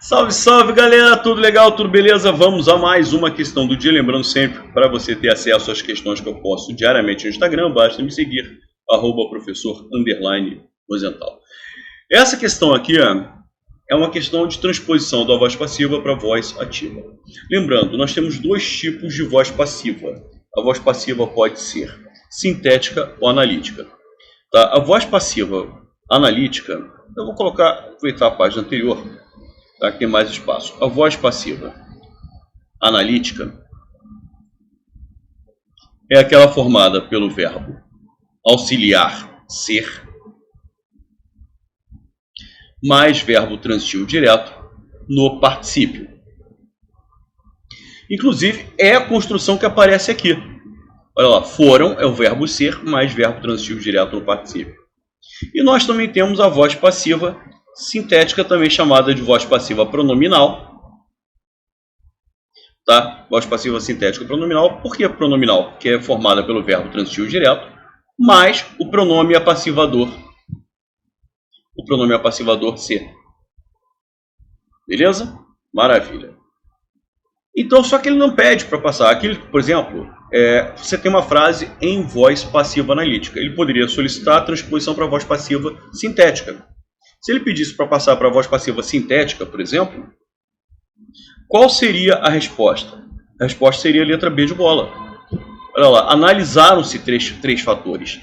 Salve, salve galera, tudo legal, tudo beleza? Vamos a mais uma questão do dia. Lembrando sempre, para você ter acesso às questões que eu posto diariamente no Instagram, basta me seguir, @professor_Rosenthal. Essa questão aqui é uma questão de transposição da voz passiva para a voz ativa. Lembrando, nós temos dois tipos de voz passiva. A voz passiva pode ser sintética ou analítica. Tá? A voz passiva analítica, eu vou aproveitar a página anterior, tá? Que tem mais espaço. A voz passiva analítica é aquela formada pelo verbo auxiliar ser mais verbo transitivo direto no particípio. Inclusive, é a construção que aparece aqui. Olha lá, foram é o verbo ser mais verbo transitivo direto no particípio. E nós também temos a voz passiva sintética, também chamada de voz passiva pronominal. Tá? Voz passiva sintética pronominal. Por que pronominal? Porque é formada pelo verbo transitivo direto mais o pronome apassivador. O pronome apassivador ser. Beleza? Maravilha. Então, só que ele não pede para passar. Aqui, por exemplo, você tem uma frase em voz passiva analítica. Ele poderia solicitar a transposição para a voz passiva sintética. Se ele pedisse para passar para a voz passiva sintética, por exemplo, qual seria a resposta? A resposta seria a letra B de bola. Olha lá, analisaram-se três fatores.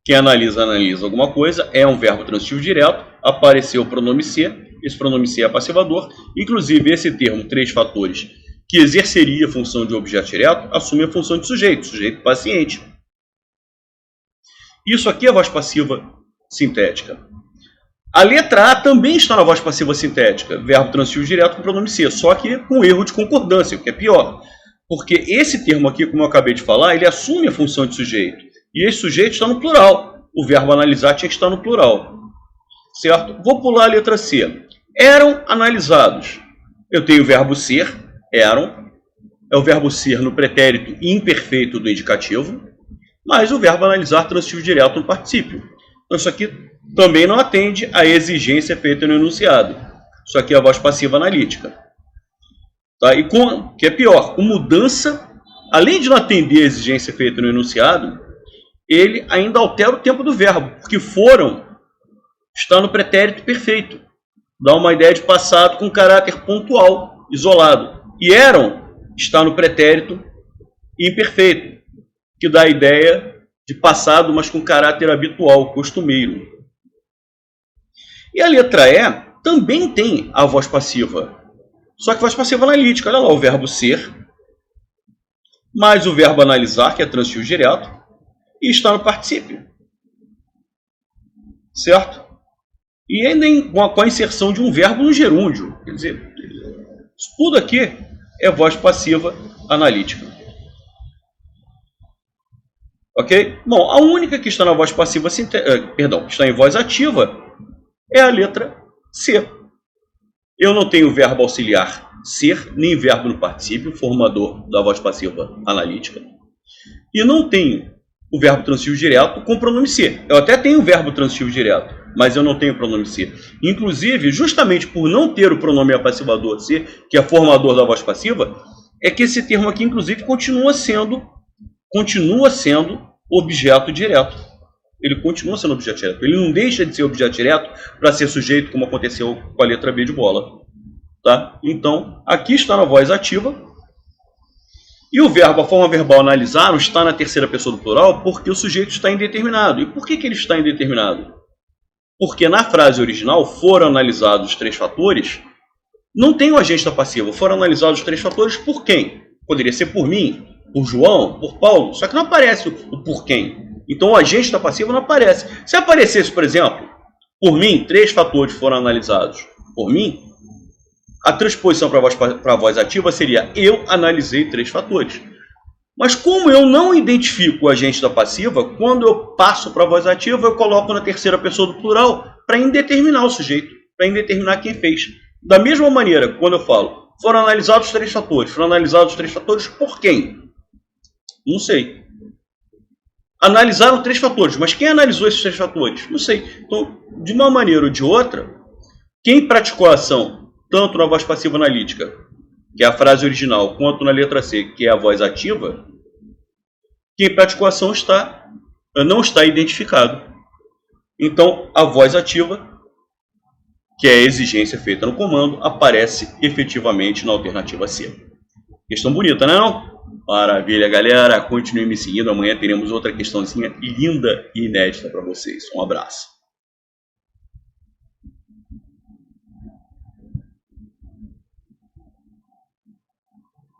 Quem analisa alguma coisa, é um verbo transitivo direto, apareceu o pronome ser, esse pronome ser é passivador, inclusive esse termo, três fatores, que exerceria a função de objeto direto, assume a função de sujeito paciente. Isso aqui é a voz passiva sintética. A letra A também está na voz passiva sintética, verbo transitivo direto com pronome ser, só que com erro de concordância, o que é pior. Porque esse termo aqui, como eu acabei de falar, ele assume a função de sujeito. E esse sujeito está no plural. O verbo analisar tinha que estar no plural. Certo? Vou pular a letra C. Eram analisados. Eu tenho o verbo ser, eram. É o verbo ser no pretérito imperfeito do indicativo. Mais o verbo analisar transitivo direto no particípio. Então isso aqui também não atende à exigência feita no enunciado. Isso aqui é a voz passiva analítica. Tá? E que é pior, com mudança, além de não atender a exigência feita no enunciado, ele ainda altera o tempo do verbo, porque foram está no pretérito perfeito. Dá uma ideia de passado com caráter pontual, isolado. E eram está no pretérito imperfeito, que dá a ideia de passado, mas com caráter habitual, costumeiro. E a letra E também tem a voz passiva. Só que voz passiva analítica. Olha lá, o verbo ser, mais o verbo analisar, que é transitivo direto, e está no particípio. Certo? E ainda com a inserção de um verbo no gerúndio. Quer dizer, isso tudo aqui é voz passiva analítica. Ok? Bom, a única que está na voz passiva que está em voz ativa é a letra C. Eu não tenho verbo auxiliar ser, nem verbo no particípio, formador da voz passiva analítica. E não tenho o verbo transitivo direto com pronome ser. Eu até tenho o verbo transitivo direto, mas eu não tenho o pronome ser. Inclusive, justamente por não ter o pronome apassivador ser, que é formador da voz passiva, é que esse termo aqui, inclusive, continua sendo objeto direto. Ele continua sendo objeto direto. Ele não deixa de ser objeto direto para ser sujeito, como aconteceu com a letra B de bola. Tá? Então, aqui está na voz ativa. E o verbo, a forma verbal analisaram, está na terceira pessoa do plural porque o sujeito está indeterminado. E por que ele está indeterminado? Porque na frase original, foram analisados os três fatores, não tem o agente da passiva. Foram analisados os três fatores por quem? Poderia ser por mim, por João, por Paulo, só que não aparece o por quem. Então o agente da passiva não aparece. Se aparecesse, por exemplo, por mim, três fatores foram analisados por mim, a transposição para a voz ativa seria eu analisei três fatores. Mas como eu não identifico o agente da passiva, quando eu passo para a voz ativa, eu coloco na terceira pessoa do plural para indeterminar o sujeito, para indeterminar quem fez. Da mesma maneira, quando eu falo, foram analisados três fatores. Foram analisados três fatores por quem? Não sei. Analisaram três fatores, mas quem analisou esses três fatores? Não sei. Então, de uma maneira ou de outra, quem praticou a ação tanto na voz passiva analítica, que é a frase original, quanto na letra C, que é a voz ativa, que em prática ação não está identificado. Então, a voz ativa, que é a exigência feita no comando, aparece efetivamente na alternativa C. Questão bonita, não? Maravilha, galera. Continue me seguindo. Amanhã teremos outra questãozinha linda e inédita para vocês. Um abraço.